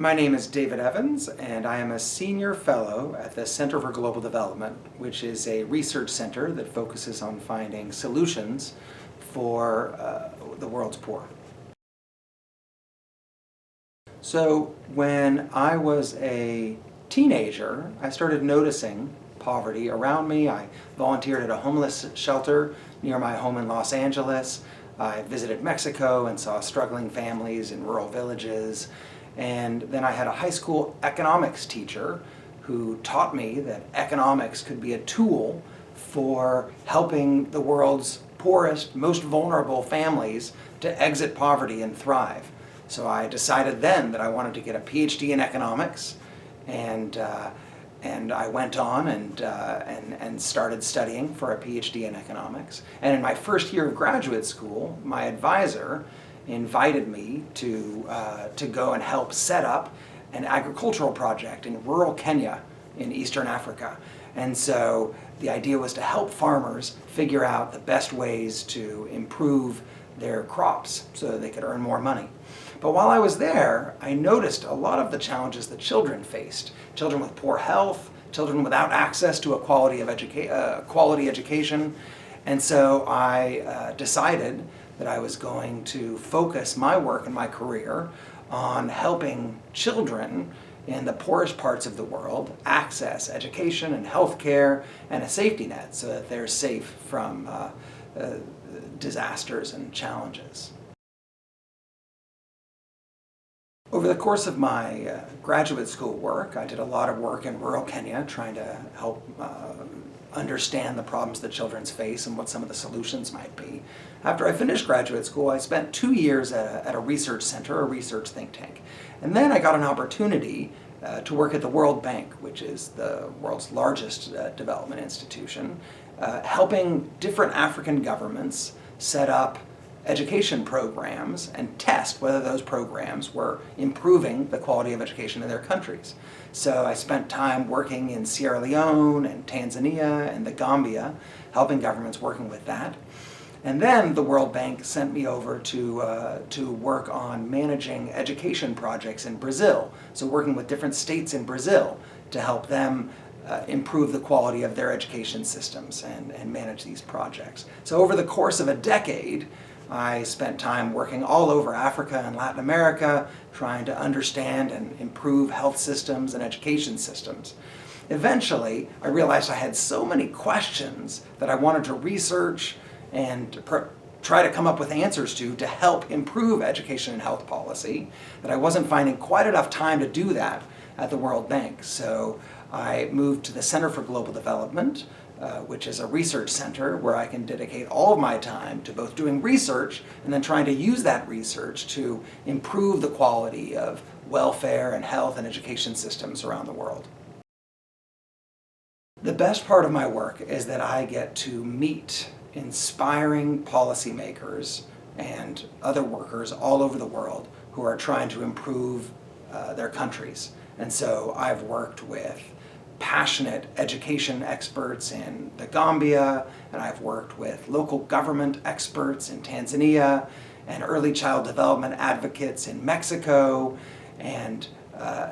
My name is David Evans, and I am a senior fellow at the Center for Global Development, which is a research center that focuses on finding solutions for the world's poor. So when I was a teenager, I started noticing poverty around me. I volunteered at a homeless shelter near my home in Los Angeles. I visited Mexico and saw struggling families in rural villages. And then I had a high school economics teacher who taught me that economics could be a tool for helping the world's poorest, most vulnerable families to exit poverty and thrive. So I decided then that I wanted to get a PhD in economics, and I went on and started studying for a PhD in economics. And in my first year of graduate school, my advisor invited me to go and help set up an agricultural project in rural Kenya in Eastern Africa. And so the idea was to help farmers figure out the best ways to improve their crops so that they could earn more money. But while I was there, I noticed a lot of the challenges that children faced. Children with poor health, children without access to a quality education. And so I decided that I was going to focus my work and my career on helping children in the poorest parts of the world access education and healthcare and a safety net so that they're safe from disasters and challenges. Over the course of my graduate school work, I did a lot of work in rural Kenya trying to help understand the problems that children face and what some of the solutions might be. After I finished graduate school, I spent 2 years at a research center, a research think tank. And then I got an opportunity to work at the World Bank, which is the world's largest development institution, helping different African governments set up education programs and test whether those programs were improving the quality of education in their countries. So I spent time working in Sierra Leone and Tanzania and the Gambia, helping governments working with that. And then the World Bank sent me over to work on managing education projects in Brazil. So working with different states in Brazil to help them improve the quality of their education systems and manage these projects. So over the course of a decade, I spent time working all over Africa and Latin America, trying to understand and improve health systems and education systems. Eventually, I realized I had so many questions that I wanted to research and try to come up with answers to help improve education and health policy, that I wasn't finding quite enough time to do that at the World Bank. So I moved to the Center for Global Development, which is a research center where I can dedicate all of my time to both doing research and then trying to use that research to improve the quality of welfare and health and education systems around the world. The best part of my work is that I get to meet inspiring policymakers and other workers all over the world who are trying to improve their countries. And so I've worked with passionate education experts in the Gambia, and I've worked with local government experts in Tanzania, and early child development advocates in Mexico, and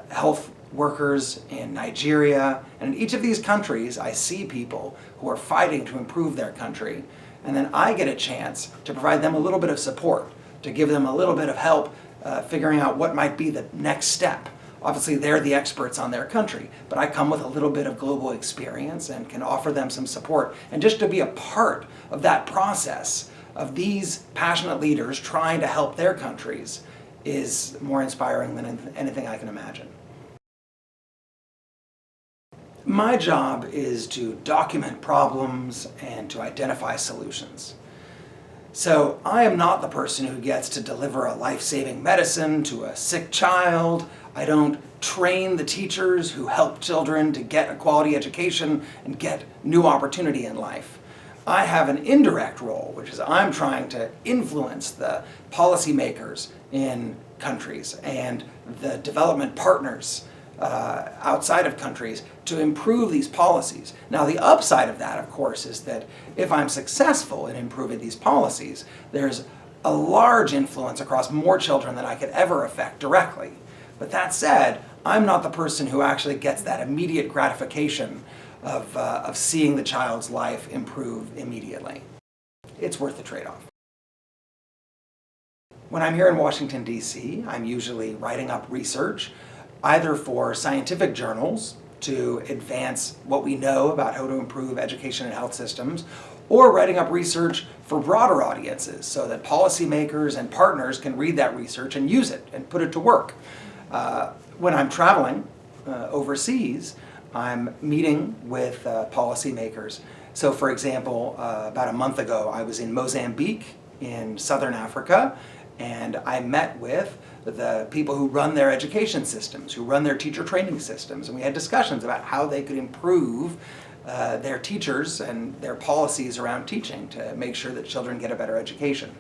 health workers in Nigeria. And in each of these countries, I see people who are fighting to improve their country, and then I get a chance to provide them a little bit of support, to give them a little bit of help figuring out what might be the next step. Obviously, they're the experts on their country, but I come with a little bit of global experience and can offer them some support. And just to be a part of that process of these passionate leaders trying to help their countries is more inspiring than anything I can imagine. My job is to document problems and to identify solutions. So I am not the person who gets to deliver a life-saving medicine to a sick child. I don't train the teachers who help children to get a quality education and get new opportunity in life. I have an indirect role, which is I'm trying to influence the policymakers in countries and the development partners outside of countries to improve these policies. Now, the upside of that, of course, is that if I'm successful in improving these policies, there's a large influence across more children than I could ever affect directly. But that said, I'm not the person who actually gets that immediate gratification of seeing the child's life improve immediately. It's worth the trade-off. When I'm here in Washington, D.C., I'm usually writing up research, either for scientific journals to advance what we know about how to improve education and health systems, or writing up research for broader audiences so that policymakers and partners can read that research and use it and put it to work. When I'm traveling overseas, I'm meeting with policymakers. So for example, about a month ago, I was in Mozambique in southern Africa, and I met with the people who run their education systems, who run their teacher training systems, and we had discussions about how they could improve their teachers and their policies around teaching to make sure that children get a better education.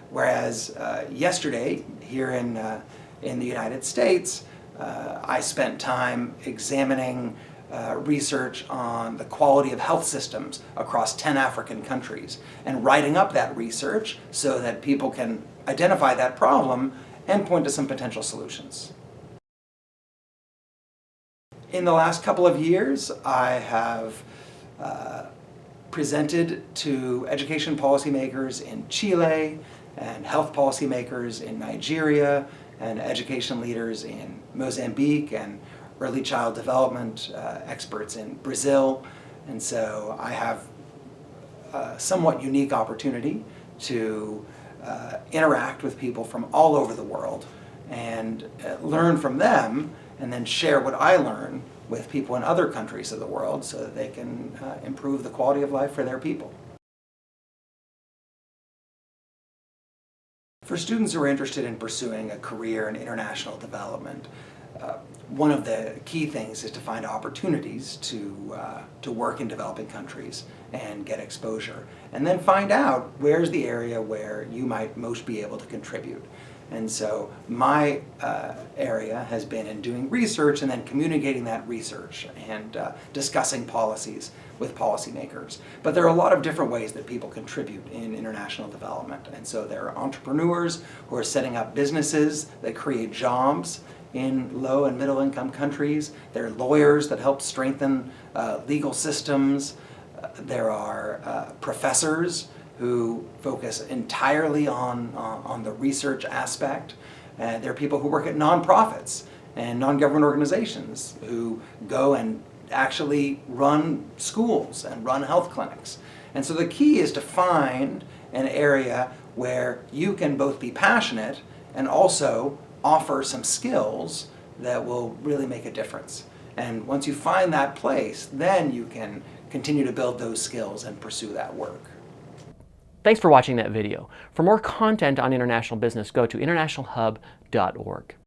Whereas yesterday, here in the United States, I spent time examining research on the quality of health systems across 10 African countries and writing up that research so that people can identify that problem and point to some potential solutions. In the last couple of years, I have presented to education policymakers in Chile and health policymakers in Nigeria and education leaders in Mozambique and early child development experts in Brazil. And so I have a somewhat unique opportunity to interact with people from all over the world and learn from them, and then share what I learn with people in other countries of the world so that they can improve the quality of life for their people. For students who are interested in pursuing a career in international development, one of the key things is to find opportunities to work in developing countries and get exposure, and then find out where's the area where you might most be able to contribute. And so my area has been in doing research and then communicating that research and discussing policies with policymakers. But there are a lot of different ways that people contribute in international development. And so there are entrepreneurs who are setting up businesses that create jobs in low and middle income countries. There are lawyers that help strengthen legal systems. There are professors who focus entirely on the research aspect. There are people who work at nonprofits and non-government organizations who go and actually run schools and run health clinics. And so the key is to find an area where you can both be passionate and also offer some skills that will really make a difference. And once you find that place, then you can continue to build those skills and pursue that work. Thanks for watching that video. For more content on international business, go to internationalhub.org.